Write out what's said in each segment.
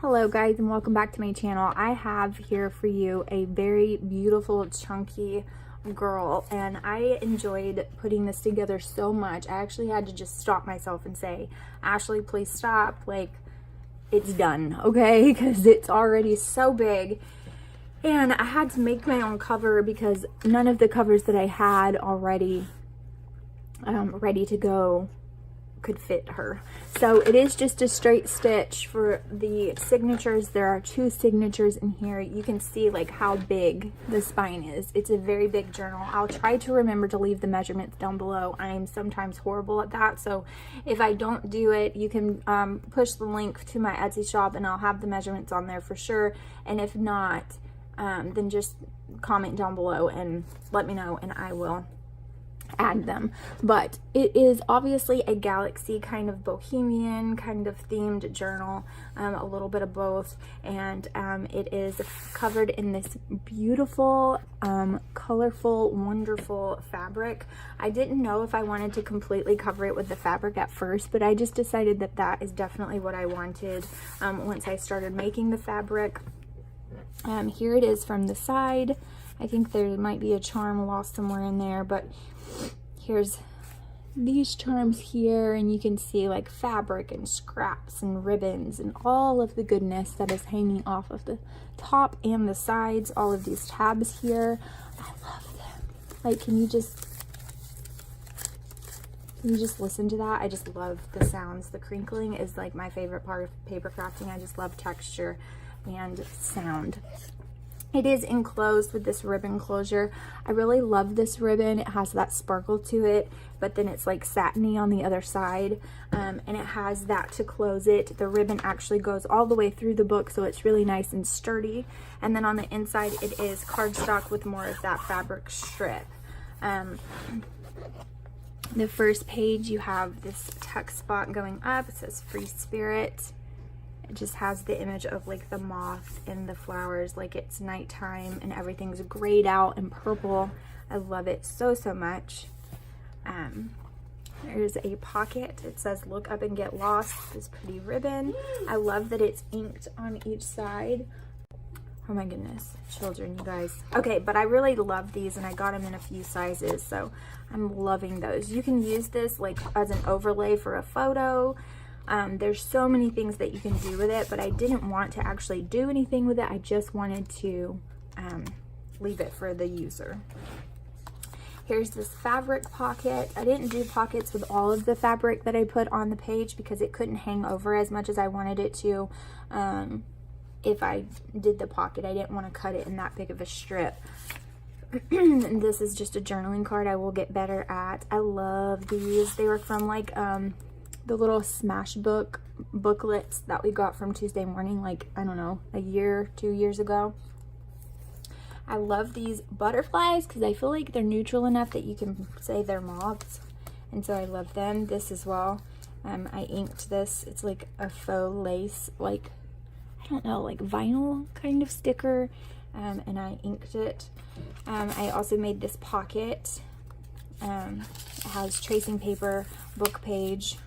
Hello guys, and welcome back to my channel. I have here for you a very beautiful chunky girl, and I enjoyed putting this together so much. I actually had to just stop myself and say, Ashley, please stop. Like, it's done, okay? Because it's already so big. And I had to make my own cover because none of the covers that I had already ready to go could fit her. So it is just a straight stitch for the signatures. There are 2 signatures in here. You can see like how big the spine is. It's a very big journal. I'll try to remember to leave the measurements down below. I'm sometimes horrible at that, so if I don't do it, you can push the link to my Etsy shop and I'll have the measurements on there for sure. And if not, then just comment down below and let me know and I will add them. But it is obviously a galaxy kind of bohemian kind of themed journal, a little bit of both, and it is covered in this beautiful colorful, wonderful fabric. I didn't know if I wanted to completely cover it with the fabric at first, but I just decided that that is definitely what I wanted once I started making the fabric. Here it is from the side. I think there might be a charm lost somewhere in there, but here's these charms here, and you can see like fabric and scraps and ribbons and all of the goodness that is hanging off of the top and the sides. All of these tabs here, I love them. Like, can you just listen to that? I just love the sounds. The crinkling is like my favorite part of paper crafting. I just love texture and sound. It is enclosed with this ribbon closure. I really love this ribbon. It has that sparkle to it, but then it's like satiny on the other side, and it has that to close it. The ribbon actually goes all the way through the book, so it's really nice and sturdy. And then on the inside, it is cardstock with more of that fabric strip. The first page, you have this text spot going up. It says Free Spirit. It just has the image of like the moth and the flowers, like it's nighttime and everything's grayed out and purple. I love it so much. There's a pocket. It says look up and get lost. This pretty ribbon. I love that it's inked on each side. Oh my goodness, children, you guys. Okay, but I really love these, and I got them in a few sizes, so I'm loving those. You can use this like as an overlay for a photo. There's so many things that you can do with it, but I didn't want to actually do anything with it. I just wanted to leave it for the user. Here's this fabric pocket. I didn't do pockets with all of the fabric that I put on the page because it couldn't hang over as much as I wanted it to. If I did the pocket, I didn't want to cut it in that big of a strip. And this is just a journaling card I will get better at. I love these. They were from like the little smash booklets that we got from Tuesday Morning, like, I don't know, a year, 2 years ago. I love these butterflies because I feel like they're neutral enough that you can say they're moths, and so I love them. This as well. I inked this. It's like a faux lace, like, I don't know, like vinyl kind of sticker, and I inked it. I also made this pocket. It has tracing paper, book page,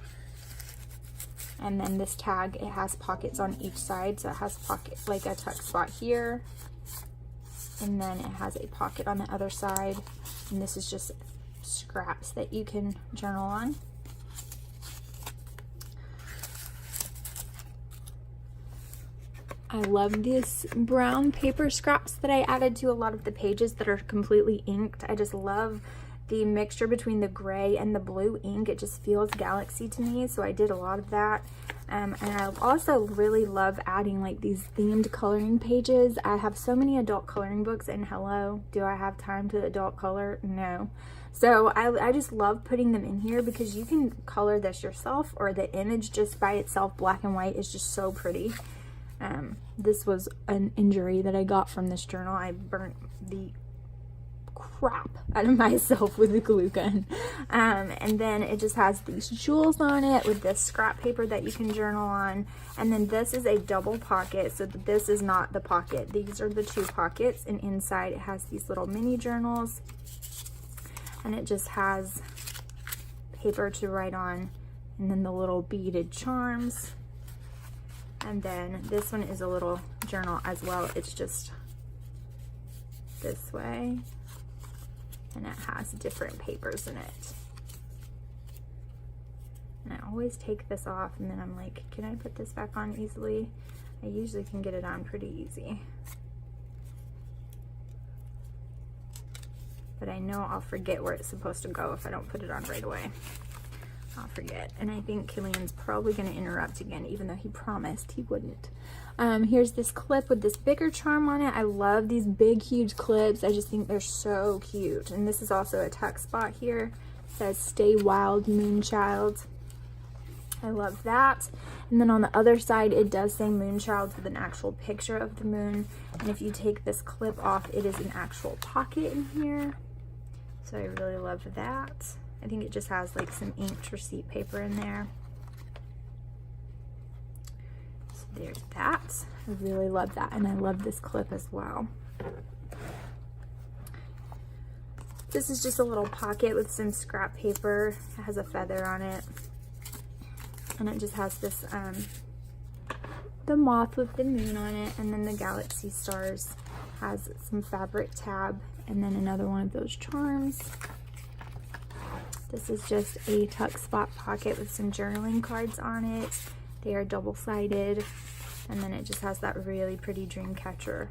and then this tag, it has pockets on each side. So it has pockets, like a tuck spot here, and then it has a pocket on the other side. And this is just scraps that you can journal on. I love these brown paper scraps that I added to a lot of the pages that are completely inked. I just love the mixture between the gray and the blue ink. It just feels galaxy to me, so I did a lot of that. And I also really love adding like these themed coloring pages. I have so many adult coloring books, and hello, do I have time to adult color? No. So I just love putting them in here because you can color this yourself, or the image just by itself, black and white, is just so pretty. This was an injury that I got from this journal. I burnt the crap out of myself with the glue gun. And then it just has these jewels on it with this scrap paper that you can journal on. And then this is a double pocket, so this is not the pocket. These are the 2 pockets, and inside it has these little mini journals, and it just has paper to write on, and then the little beaded charms. And then this one is a little journal as well. It's just this way, and it has different papers in it. And I always take this off, and then I'm like, can I put this back on easily? I usually can get it on pretty easy. But I know I'll forget where it's supposed to go if I don't put it on right away. I'll forget. And I think Killian's probably going to interrupt again, even though he promised he wouldn't. Here's this clip with this bigger charm on it. I love these big, huge clips. I just think they're so cute. And this is also a tuck spot here. It says, "Stay Wild, Moonchild." I love that. And then on the other side, it does say Moonchild with an actual picture of the moon. And if you take this clip off, it is an actual pocket in here. So I really love that. I think it just has like some inked receipt paper in there. So there's that. I really love that. And I love this clip as well. This is just a little pocket with some scrap paper. It has a feather on it. And it just has this, the moth with the moon on it. And then the galaxy stars has some fabric tab. And then another one of those charms. This is just a tuck spot pocket with some journaling cards on it. They are double-sided. And then it just has that really pretty dream catcher.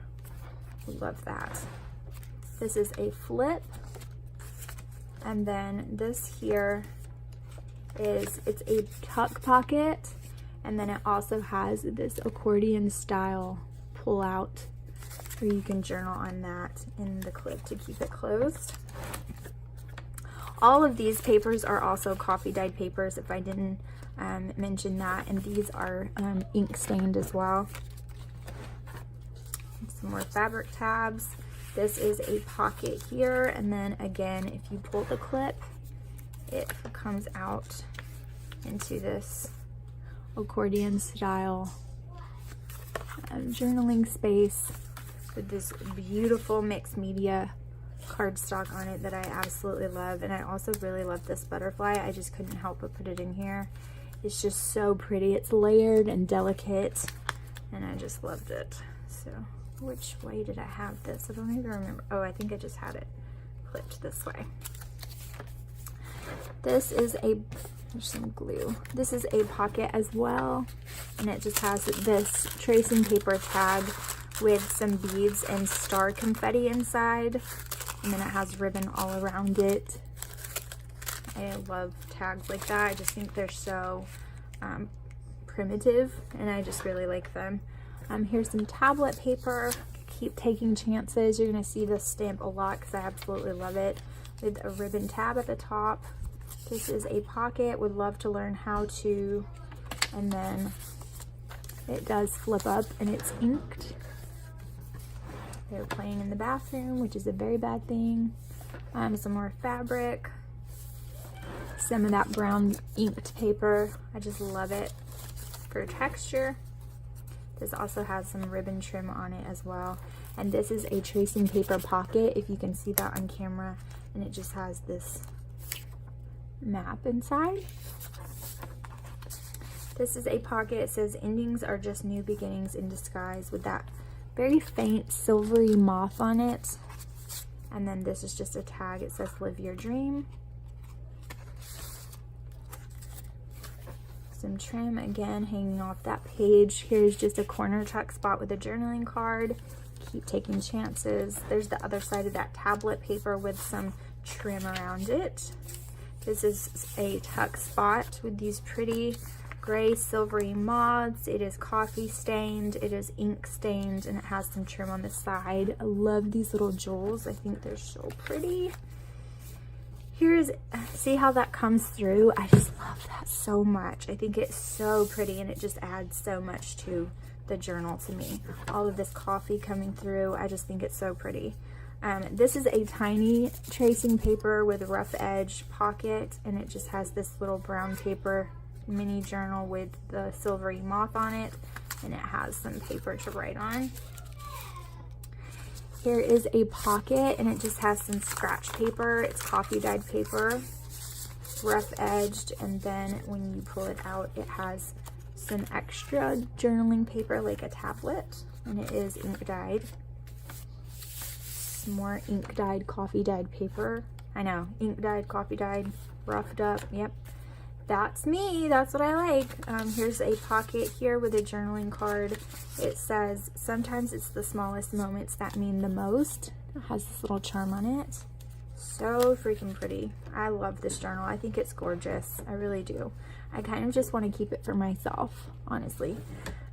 We love that. This is a flip. And then this here is, it's a tuck pocket. And then it also has this accordion style pull out where you can journal on that in the clip to keep it closed. All of these papers are also coffee dyed papers, if I didn't mention that, and these are ink stained as well. Some more fabric tabs. This is a pocket here, and then again, if you pull the clip, it comes out into this accordion style journaling space with this beautiful mixed media cardstock on it that I absolutely love. And I also really love this butterfly. I just couldn't help but put it in here. It's just so pretty. It's layered and delicate, and I just loved it. So which way did I have this? I don't even remember. Oh, I think I just had it clipped this way. This is there's some glue. This is a pocket as well, and it just has this tracing paper tag with some beads and star confetti inside. And then it has ribbon all around it. I love tags like that. I just think they're so primitive, and I just really like them. Here's some tablet paper. Keep taking chances. You're going to see this stamp a lot because I absolutely love it. With a ribbon tab at the top. This is a pocket. Would love to learn how to. And then it does flip up, and it's inked. They're playing in the bathroom, which is a very bad thing. Some more fabric. Some of that brown inked paper. I just love it for texture. This also has some ribbon trim on it as well. And this is a tracing paper pocket, if you can see that on camera. And it just has this map inside. This is a pocket. It says, "Endings are just new beginnings in disguise," with that very faint silvery moth on it. And then this is just a tag. It says, "Live your dream." Some trim again hanging off that page. Here's just a corner tuck spot with a journaling card. Keep taking chances. There's the other side of that tablet paper with some trim around it. This is a tuck spot with these pretty gray silvery moths. It is coffee stained, it is ink stained, and it has some trim on the side. I love these little jewels. I think they're so pretty. Here's, see how that comes through? I just love that so much. I think it's so pretty, and it just adds so much to the journal to me. All of this coffee coming through, I just think it's so pretty. This is a tiny tracing paper with a rough edge pocket, and it just has this little brown paper mini journal with the silvery moth on it, and it has some paper to write on. Here is a pocket, and it just has some scratch paper. It's coffee dyed paper, rough edged, and then when you pull it out, it has some extra journaling paper, like a tablet, and it is ink dyed. Some more ink dyed, coffee dyed paper. I know, ink dyed, coffee dyed, roughed up. Yep, that's me. That's what I like. Here's a pocket here with a journaling card. It says, sometimes it's the smallest moments that mean the most. It has this little charm on it. So freaking pretty. I love this journal. I think it's gorgeous. I really do. I kind of just want to keep it for myself, honestly.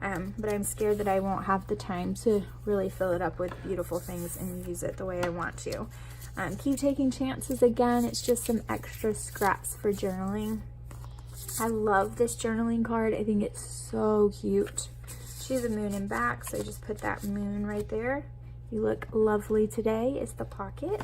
But I'm scared that I won't have the time to really fill it up with beautiful things and use it the way I want to. Keep taking chances again. It's just some extra scraps for journaling. I love this journaling card. I think it's so cute. She has a moon in back, so just put that moon right there. You look lovely today is the pocket.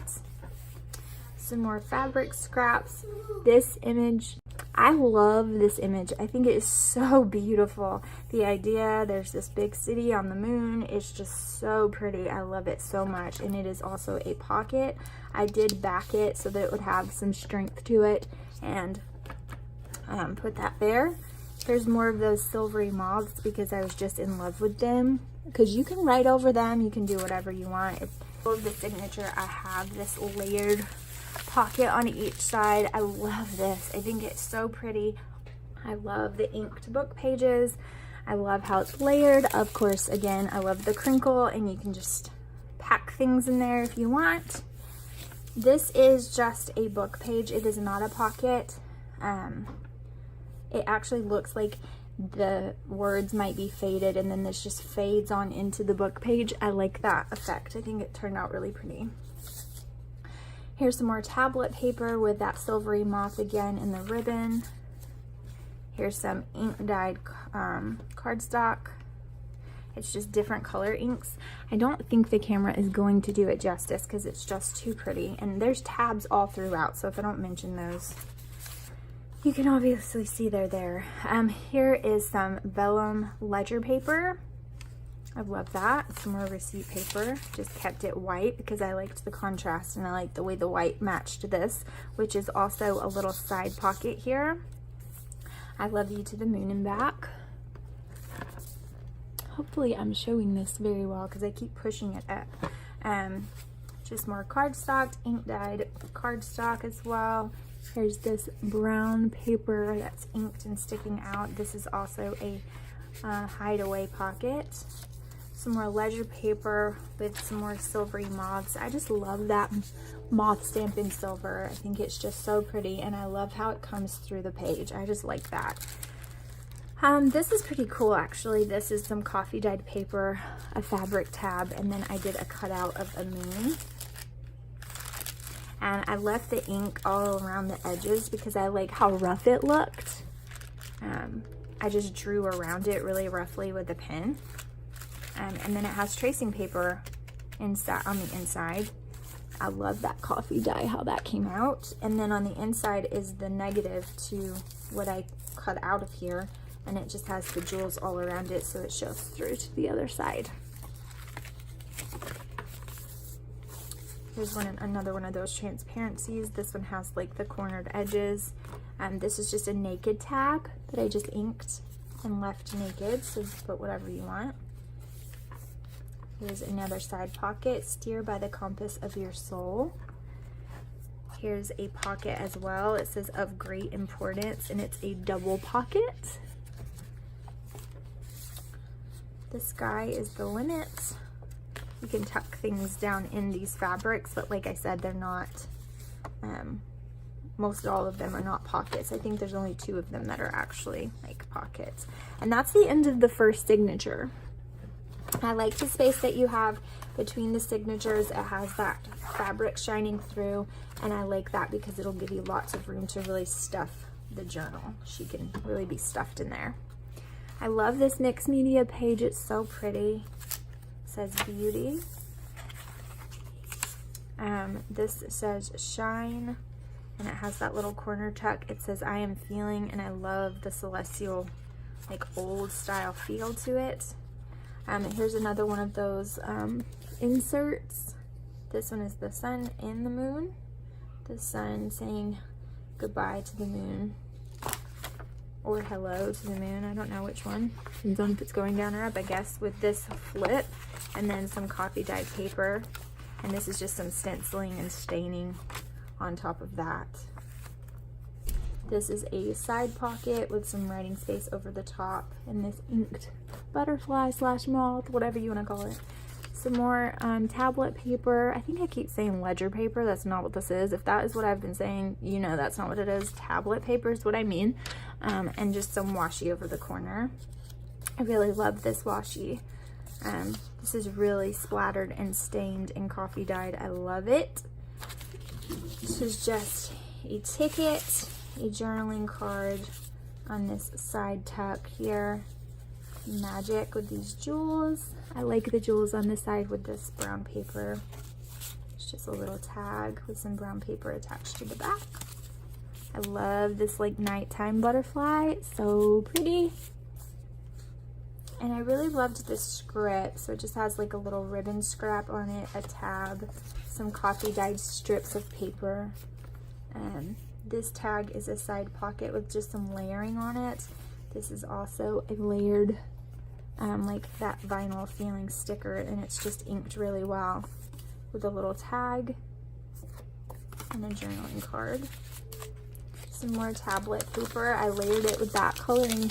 Some more fabric scraps. This image, I love this image. I think it is so beautiful. The idea, there's this big city on the moon. It's just so pretty. I love it so much. And it is also a pocket. I did back it so that it would have some strength to it, and put that there. There's more of those silvery moths because I was just in love with them. Because you can write over them, you can do whatever you want. For the signature, I have this layered pocket on each side. I love this. I think it's so pretty. I love the inked book pages. I love how it's layered. Of course, again, I love the crinkle, and you can just pack things in there if you want. This is just a book page. It is not a pocket. It actually looks like the words might be faded, and then this just fades on into the book page. I like that effect. I think it turned out really pretty. Here's some more tablet paper with that silvery moth again in the ribbon. Here's some ink dyed cardstock. It's just different color inks. I don't think the camera is going to do it justice because it's just too pretty. And there's tabs all throughout, so if I don't mention those, you can obviously see they're there. Here is some vellum ledger paper. I love that. Some more receipt paper. Just kept it white because I liked the contrast, and I liked the way the white matched this, which is also a little side pocket here. I love you to the moon and back. Hopefully I'm showing this very well because I keep pushing it up. Just more cardstock, ink dyed cardstock as well. Here's this brown paper that's inked and sticking out. This is also a hideaway pocket. Some more ledger paper with some more silvery moths. I just love that moth stamp in silver. I think it's just so pretty, and I love how it comes through the page. I just like that. This is pretty cool, actually. This is some coffee dyed paper, a fabric tab, and then I did a cutout of a moon. And I left the ink all around the edges because I like how rough it looked. I just drew around it really roughly with a pen. And then it has tracing paper inside on the inside. I love that coffee dye, how that came out. And then on the inside is the negative to what I cut out of here. And it just has the jewels all around it, so it shows through to the other side. Here's another one of those transparencies. This one has like the cornered edges. This is just a naked tag that I just inked and left naked, so just put whatever you want. Here's another side pocket, steer by the compass of your soul. Here's a pocket as well. It says of great importance, and it's a double pocket. The sky is the limit. You can tuck things down in these fabrics, but like I said, they're not, most all of them are not pockets. I think there's only 2 of them that are actually like pockets. And that's the end of the first signature. I like the space that you have between the signatures. It has that fabric shining through, and I like that because it'll give you lots of room to really stuff the journal. She can really be stuffed in there. I love this mixed media page. It's so pretty. It says beauty. This says shine, and it has that little corner tuck. It says I am feeling, and I love the celestial, like old style feel to it. Here's another one of those inserts. This one is the sun and the moon. The sun saying goodbye to the moon. or hello to the moon. I don't know which one. Depends on if it's going down or up, I guess, with this flip. And then some coffee dyed paper. And this is just some stenciling and staining on top of that. This is a side pocket with some writing space over the top. And this inked butterfly slash moth, whatever you want to call it. Some more tablet paper. I think I keep saying ledger paper. That's not what this is. If that is what I've been saying, you know that's not what it is. Tablet paper is what I mean. And just some washi over the corner. I really love this washi. This is really splattered and stained and coffee dyed. I love it. This is just a ticket, a journaling card on this side tuck here. Magic with these jewels. I like the jewels on the side with this brown paper. It's just a little tag with some brown paper attached to the back. I love this like nighttime butterfly. It's so pretty. And I really loved this script. So it just has like a little ribbon scrap on it, a tab, some coffee dyed strips of paper. This tag is a side pocket with just some layering on it. This is also a layered like that vinyl feeling sticker, and it's just inked really well with a little tag and a journaling card. Some more tablet paper. I layered it with that coloring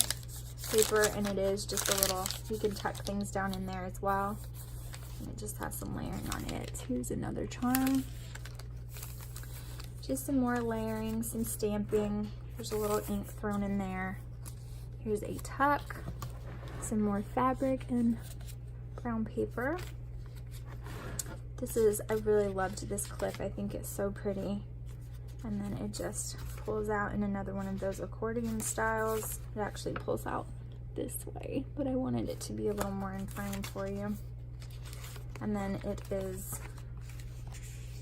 paper, and it is just a little, you can tuck things down in there as well, and it just has some layering on it. Here's another charm. Just some more layering, some stamping. There's a little ink thrown in there. Here's a tuck. Some more fabric and brown paper. I really loved this clip. I think it's so pretty. And then it just pulls out in another one of those accordion styles. It actually pulls out this way, but I wanted it to be a little more in frame for you. And then it is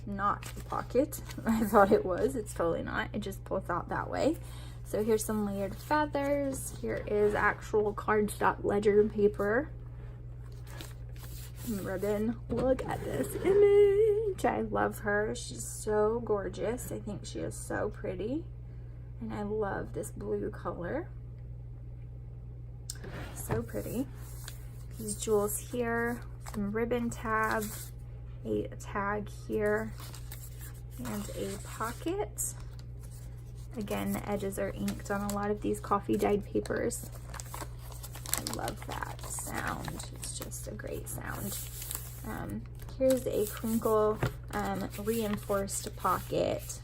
not a pocket. I thought it was. It's totally not. It just pulls out that way. So here's some layered feathers. Here is actual cardstock ledger paper. Ribbon. Look at this image. I love her. She's so gorgeous. I think she is so pretty. And I love this blue color. So pretty. These jewels here. Some ribbon tab. A tag here. And a pocket. Again, the edges are inked on a lot of these coffee dyed papers. I love that sound. It's just a great sound. Here's a crinkle reinforced pocket.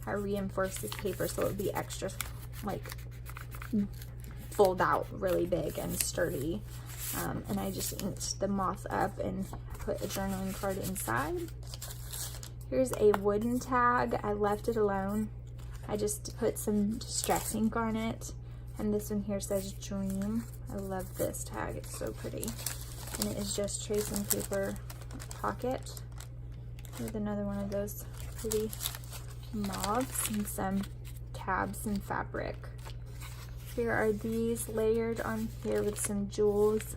I reinforced this paper so it would be extra like fold out really big and sturdy. And I just inked the moth up and put a journaling card inside. Here's a wooden tag. I left it alone. I just put some distress ink on it, and this one here says dream. I love this tag. It's so pretty. And it is just tracing paper pocket with another one of those pretty moths and some tabs and fabric. Here are these layered on here with some jewels.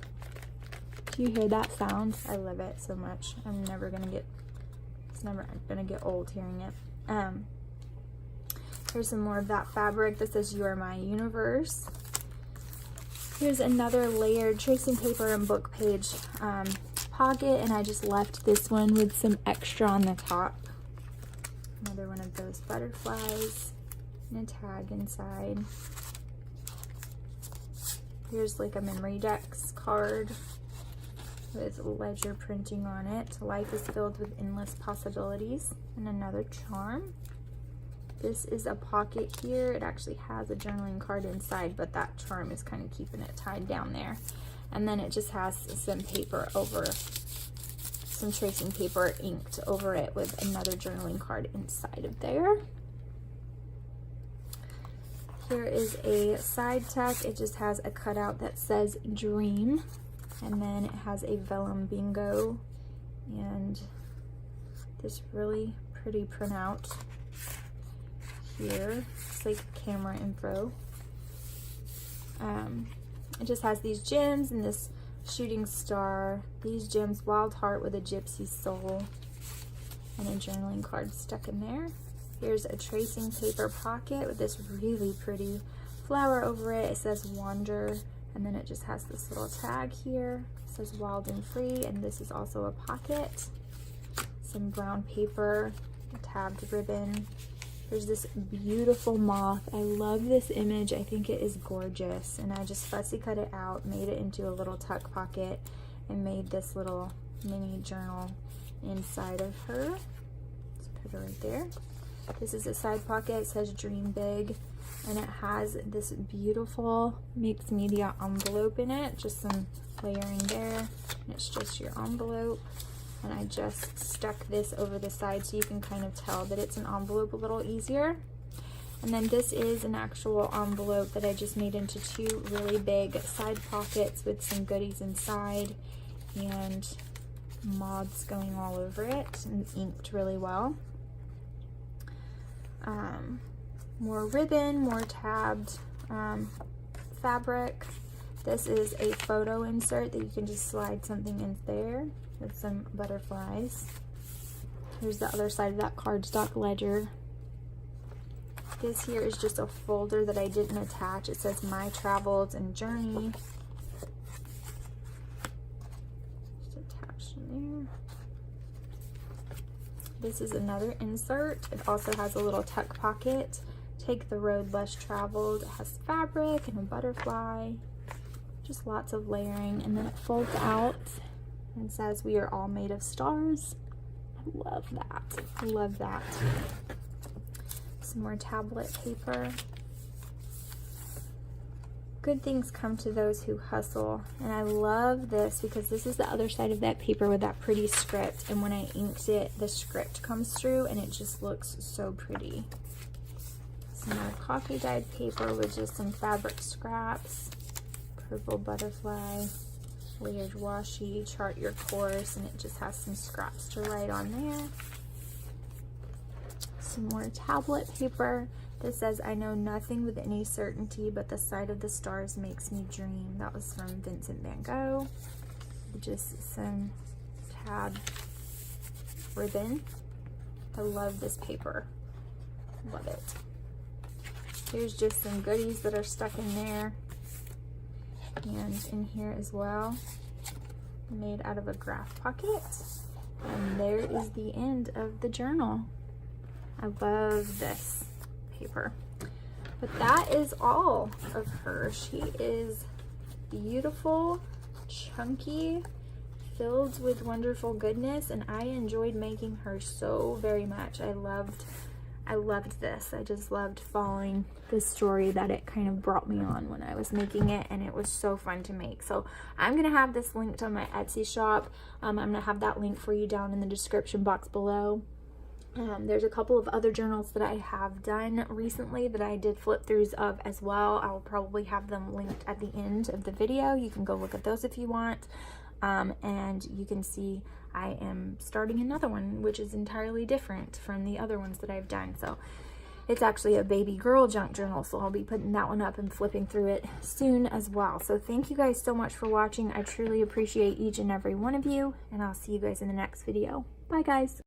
Do you hear that sound? I love it so much. It's never gonna get old hearing it. Here's some more of that fabric that says you are my universe. Here's another layered tracing paper and book page pocket, and I just left this one with some extra on the top. Another one of those butterflies and a tag inside. Here's like a memory decks card with ledger printing on it. Life is filled with endless possibilities. And another charm. This is a pocket here. It actually has a journaling card inside, but that charm is kind of keeping it tied down there. And then it just has some paper over, some tracing paper inked over it with another journaling card inside of there. Here is a side tuck. It just has a cutout that says dream. And then it has a vellum bingo and this really pretty printout here. It's like camera info. It just has these gems and this shooting star, these gems, wild heart with a gypsy soul, and a journaling card stuck in there. Here's a tracing paper pocket with this really pretty flower over it. It says Wander, and then it just has this little tag here. It says Wild and Free, and this is also a pocket. Some brown paper, a tabbed ribbon. There's this beautiful moth. I love this image. I think it is gorgeous, and I just fussy cut it out, made it into a little tuck pocket, and made this little mini journal inside of her. Let's put it right there. This is a side pocket. It says Dream Big, and it has this beautiful mixed media envelope in it. Just some layering there, and it's just your envelope. And I just stuck this over the side so you can kind of tell that it's an envelope a little easier. And then this is an actual envelope that I just made into two really big side pockets with some goodies inside and moths going all over it and inked really well. More ribbon, more tabbed fabric. This is a photo insert that you can just slide something in there with some butterflies. Here's the other side of that cardstock ledger. This here is just a folder that I didn't attach. It says My Travels and Journey. Just attached in there. This is another insert. It also has a little tuck pocket. Take the Road Less Traveled. It has fabric and a butterfly. Just lots of layering, and then it folds out and says We Are All Made of Stars. I love that. I love that. Some more tablet paper. Good things come to those who hustle. And I love this because this is the other side of that paper with that pretty script. And when I inked it, the script comes through and it just looks so pretty. Some more coffee dyed paper with just some fabric scraps. Purple butterfly, layered washi, chart your course, and it just has some scraps to write on there. Some more tablet paper. This says, I know nothing with any certainty, but the sight of the stars makes me dream. That was from Vincent van Gogh. Just some tab ribbon. I love this paper. Love it. Here's just some goodies that are stuck in there. And in here as well, made out of a graph pocket. And there is the end of the journal. I love this paper. But that is all of her. She is beautiful, chunky, filled with wonderful goodness, and I enjoyed making her so very much. I loved this. I just loved following the story that it kind of brought me on when I was making it, and it was so fun to make. So I'm gonna have this linked on my Etsy shop. I'm gonna have that link for you down in the description box below. There's a couple of other journals that I have done recently that I did flip throughs of as well. I will probably have them linked at the end of the video. You can go look at those if you want. And you can see I am starting another one, which is entirely different from the other ones that I've done. So it's actually a baby girl junk journal, so I'll be putting that one up and flipping through it soon as well. So thank you guys so much for watching. I truly appreciate each and every one of you, and I'll see you guys in the next video. Bye guys.